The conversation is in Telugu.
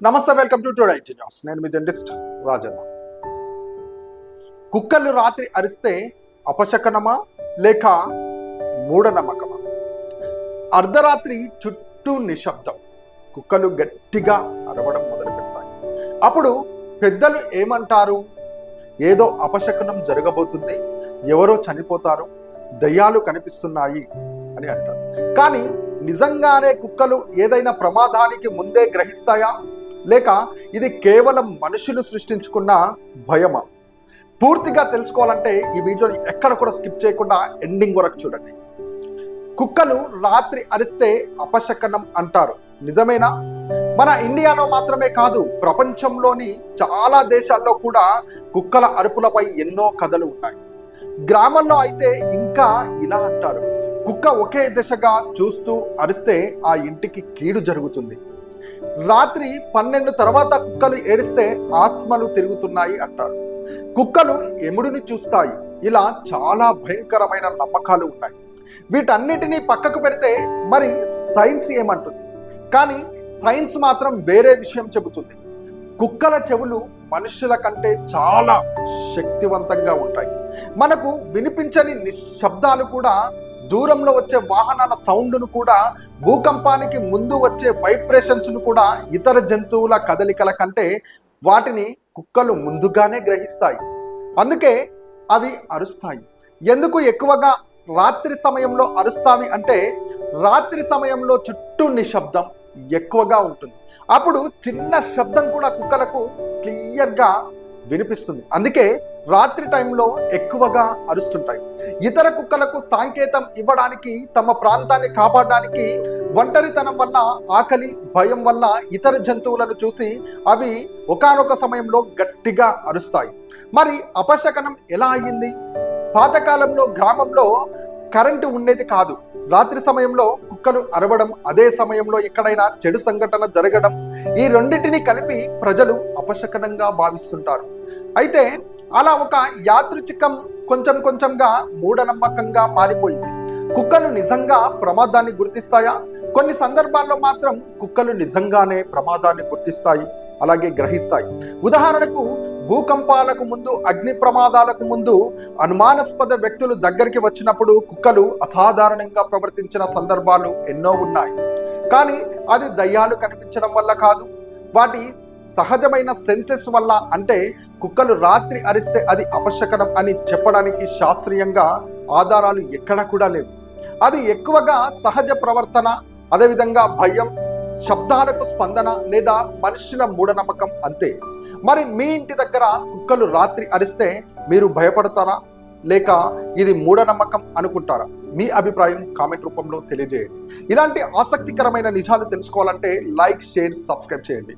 నమస్తే, వెల్కమ్ టు టుడే న్యూస్. నేను మీ జర్నలిస్ట్ రాజన్న. కుక్కలు రాత్రి అరిస్తే అపశకనమా లేక మూఢనమ్మకమా? అర్ధరాత్రి చుట్టూ నిశ్శబ్దం, కుక్కలు గట్టిగా అరవడం మొదలు పెడతాయి. అప్పుడు పెద్దలు ఏమంటారు? ఏదో అపశకనం జరగబోతుంది, ఎవరో చనిపోతారు, దయ్యాలు కనిపిస్తున్నాయి అని అంటారు. కానీ నిజంగానే కుక్కలు ఏదైనా ప్రమాదానికి ముందే గ్రహిస్తాయా, లేక ఇది కేవలం మనుషులు సృష్టించుకున్న భయమా? పూర్తిగా తెలుసుకోవాలంటే ఈ వీడియోని ఎక్కడ కూడా స్కిప్ చేయకుండా ఎండింగ్ వరకు చూడండి. కుక్కలు రాత్రి అరిస్తే అపశకనం అంటారు, నిజమేనా? మన ఇండియాలో మాత్రమే కాదు, ప్రపంచంలోని చాలా దేశాల్లో కూడా కుక్కల అరుపులపై ఎన్నో కథలు ఉన్నాయి. గ్రామంలో అయితే ఇంకా ఇలా అంటారు: కుక్క ఒకే దిశగా చూస్తూ అరిస్తే ఆ ఇంటికి కీడు జరుగుతుంది. రాత్రి 12 తర్వాత కుక్కలు ఏడిస్తే ఆత్మలు తిరుగుతున్నాయి అంటారు. కుక్కలు ఎముడిని చూస్తాయి. ఇలా చాలా భయంకరమైన నమ్మకాలు ఉన్నాయి. వీటన్నిటినీ పక్కకు పెడితే మరి సైన్స్ ఏమంటుంది? కానీ సైన్స్ మాత్రం వేరే విషయం చెబుతుంది. కుక్కల చెవులు మనుషుల కంటే చాలా శక్తివంతంగా ఉంటాయి. మనకు వినిపించని నిశ్శబ్దాలు కూడా, దూరంలో వచ్చే వాహనాల సౌండ్ను కూడా, భూకంపానికి ముందు వచ్చే వైబ్రేషన్స్ను కూడా ఇతర జంతువుల కదలికల కంటే వాటిని కుక్కలు ముందుగానే గ్రహిస్తాయి. అందుకే అవి అరుస్తాయి. ఎందుకు ఎక్కువగా రాత్రి సమయంలో అరుస్తావి అంటే, రాత్రి సమయంలో చుట్టూ నిశ్శబ్దం ఎక్కువగా ఉంటుంది. అప్పుడు చిన్న శబ్దం కూడా కుక్కలకు క్లియర్గా వినిపిస్తుంది. అందుకే రాత్రి టైంలో ఎక్కువగా అరుస్తుంటాయి. ఇతర కుక్కలకు సంకేతం ఇవ్వడానికి, తమ ప్రాంతాన్ని కాపాడడానికి, ఒంటరితనం వల్ల, ఆకలి, భయం వల్ల ఇతర జంతువులను చూసి అవి ఒకానొక సమయంలో గట్టిగా అరుస్తాయి. మరి అపశకనం ఎలా అయ్యింది? పాతకాలంలో గ్రామంలో కరెంటు ఉండేది కాదు. రాత్రి సమయంలో కుక్కలు అరవడం, అదే సమయంలో ఎక్కడైనా చెడు సంఘటన జరగడం, ఈ రెండింటినీ కలిపి ప్రజలు అపశకనంగా భావిస్తుంటారు. అయితే అలా ఒక యాదృచ్ఛికం కొంచెం కొంచెంగా మూఢనమ్మకంగా మారిపోయింది. కుక్కలు నిజంగా ప్రమాదాన్ని గుర్తిస్తాయా? కొన్ని సందర్భాల్లో మాత్రం కుక్కలు నిజంగానే ప్రమాదాన్ని గుర్తిస్తాయి, అలాగే గ్రహిస్తాయి. ఉదాహరణకు భూకంపాలకు ముందు, అగ్ని ప్రమాదాలకు ముందు అనుమానాస్పద వ్యక్తులు దగ్గరికి వచ్చినప్పుడు కుక్కలు అసాధారణంగా ప్రవర్తించిన సందర్భాలు ఎన్నో ఉన్నాయి. కానీ అది దయ్యాలు కనిపించడం వల్ల కాదు, వాటి సహజమైన సెన్సెస్ వల్ల. అంటే కుక్కలు రాత్రి అరిస్తే అది అపశకనం అని చెప్పడానికి శాస్త్రీయంగా ఆధారాలు ఎక్కడా కూడా లేవు. అది ఎక్కువగా సహజ ప్రవర్తన, అదేవిధంగా భయం, శబ్దాలకు స్పందన లేదా మనుషుల మూఢనమ్మకం అంతే. మరి మీ ఇంటి దగ్గర కుక్కలు రాత్రి అరిస్తే మీరు భయపడతారా, లేక ఇది మూఢనమ్మకం అనుకుంటారా? మీ అభిప్రాయం కామెంట్ రూపంలో తెలియజేయండి. ఇలాంటి ఆసక్తికరమైన నిజాలు తెలుసుకోవాలంటే లైక్, షేర్, సబ్స్క్రైబ్ చేయండి.